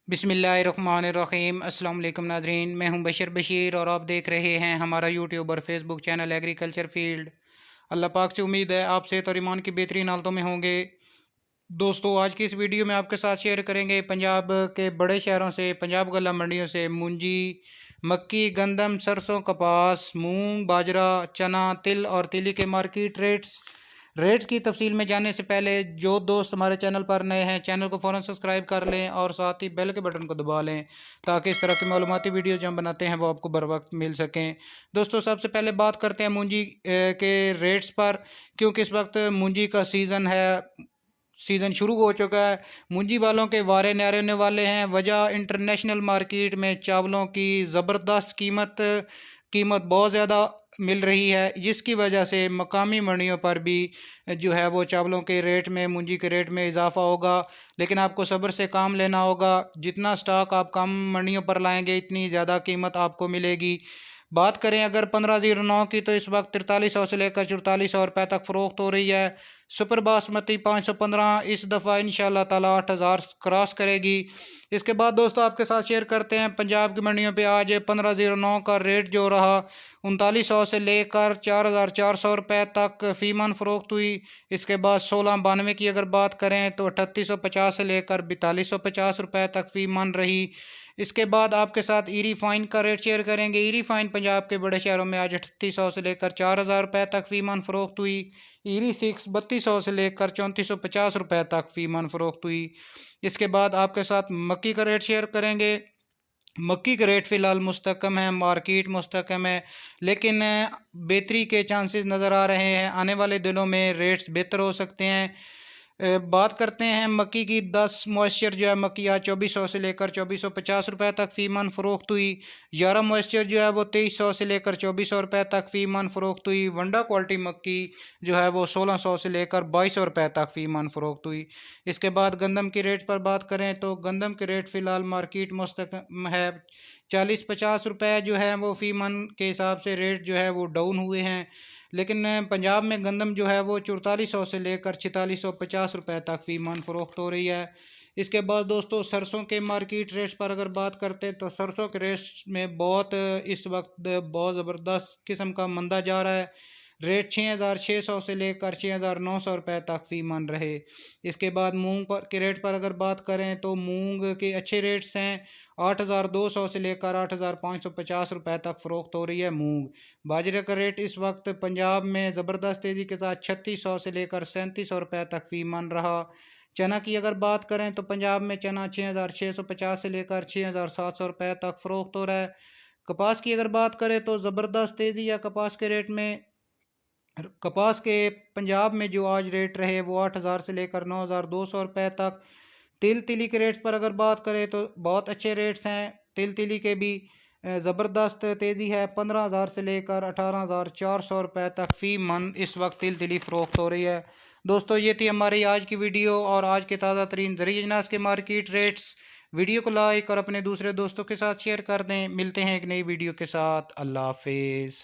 बिस्मिल्लाहिर्रहमानिर्रहीम। अस्सलाम वालेकुम नाज़रीन, मैं हूं बशीर और आप देख रहे हैं हमारा यूट्यूब और फेसबुक चैनल एग्रीकल्चर फील्ड। अल्लाह पाक से उम्मीद है आप सेहत और ईमान की बेहतरीन हालतों में होंगे। दोस्तों, आज की इस वीडियो में आपके साथ शेयर करेंगे पंजाब के बड़े शहरों से, पंजाब गल्ला मंडियों से मूंजी, मक्की, गंदम, सरसों, कपास, मूंग, बाजरा, चना, तिल और तिली के मार्केट रेट्स की तफसील में जानने से पहले जो दोस्त हमारे चैनल पर नए हैं, चैनल को फ़ौरन सब्सक्राइब कर लें और साथ ही बेल के बटन को दबा लें ताकि इस तरह की मालूमाती वीडियो जो हम बनाते हैं वो आपको बर वक्त मिल सकें। दोस्तों, सबसे पहले बात करते हैं मूंजी के रेट्स पर, क्योंकि इस वक्त मूंजी का सीज़न शुरू हो चुका है। मूंजी वालों के वारे न्यारे होने वाले हैं। वजह, इंटरनेशनल मार्केट में चावलों की ज़बरदस्त कीमत बहुत ज़्यादा मिल रही है, जिसकी वजह से मकामी मंडियों पर भी जो है वो चावलों के रेट में, मूंजी के रेट में इजाफा होगा। लेकिन आपको सब्र से काम लेना होगा। जितना स्टॉक आप कम मंडियों पर लाएंगे इतनी ज़्यादा कीमत आपको मिलेगी। बात करें अगर 1509 की, तो इस वक्त 4300 से लेकर 4400 रुपये तक फ़रोख्त हो रही है। सुपर बासमती 515 इस दफ़ा इंशाल्लाह ताला 8000 क्रॉस करेगी। इसके बाद दोस्तों आपके साथ शेयर करते हैं पंजाब की मंडियों पे आज 1509 का रेट जो रहा 3900 से लेकर 4400 रुपये तक फ़ी मन फ़रोख्त हुई। इसके बाद 1692 की अगर बात करें तो 3850 से लेकर 4250 रुपये तक फ़ी मन रही। इसके बाद आपके साथ ईरी फाइन का रेट शेयर करेंगे। ईरी फाइन पंजाब के बड़े शहरों में आज 3800 से लेकर 4000 रुपये तक फ़ी मन फ़रोख्त हुई। ईरी 6 3200 से लेकर 3450 रुपये तक फ़ी मन फ़रोख्त हुई। इसके बाद आपके साथ मक्की का रेट शेयर करेंगे। मक्की का रेट फ़िलहाल मुस्तकम है, मार्केट मुस्तकम है, लेकिन बेहतरी के चांसेस नज़र आ रहे हैं। आने वाले दिनों में रेट्स बेहतर हो सकते हैं। बात करते हैं मक्की की। 10 मॉइस्चर जो है मक्की आज 2400 से लेकर 2450 रुपये तक फ़ी मन फ़रोख्त हुई। 11 मॉइस्चर जो है वो 2300 से लेकर 2400 रुपये तक फ़ी मन फ़रोख्त हुई। वंडा क्वालिटी मक्की जो है वो 1600 से लेकर 2200 रुपये तक फ़ी मन फ़रोख्त हुई। इसके बाद गंदम की रेट पर बात करें तो गंदम के रेट फ़िलहाल मार्केट मुस्तकम है। 40-50 रुपये जो है वो फ़ी मन के हिसाब से रेट जो है वो डाउन हुए हैं। लेकिन पंजाब में गंदम जो है वो 4400 से लेकर 4650 रुपये तक फ़ी मन फ़रोख्त हो रही है। इसके बाद दोस्तों सरसों के मार्केट रेट्स पर अगर बात करते हैं तो सरसों के रेट्स में इस वक्त बहुत ज़बरदस्त किस्म का मंदा जा रहा है। रेट 6600 से लेकर 6900 रुपये तक फ़ी मन रहे। इसके बाद मूंग पर के रेट पर अगर बात करें तो मूंग के अच्छे रेट्स हैं। 8200 से लेकर 8550 रुपये तक फ़रोख्त हो रही है मूंग। बाजरे का रेट इस वक्त पंजाब में ज़बरदस्त तेज़ी के साथ 3600 से लेकर 3700 रुपये तक फ़ी मन रहा। चना की अगर बात करें तो पंजाब में चना 6650 से लेकर 6700 रुपये तक फ़रोख्त हो रहा है। कपास की अगर बात करें तो ज़बरदस्त तेज़ी है कपास के रेट में। कपास के पंजाब में जो आज रेट रहे वो 8000 से लेकर 9200 रुपये तक। तिली के रेट्स पर अगर बात करें तो बहुत अच्छे रेट्स हैं। तिली के भी ज़बरदस्त तेज़ी है। 15000 से लेकर 18400 रुपये तक फ़ी मन इस वक्त तिली फ़रोख्त हो रही है। दोस्तों, ये थी हमारी आज की वीडियो और आज के ताज़ा तरीन ज़रूरी अजनास के मार्केट रेट्स। वीडियो को लाइक और अपने दूसरे दोस्तों के साथ शेयर कर दें। मिलते हैं एक नई वीडियो के साथ। अल्लाह हाफिज़।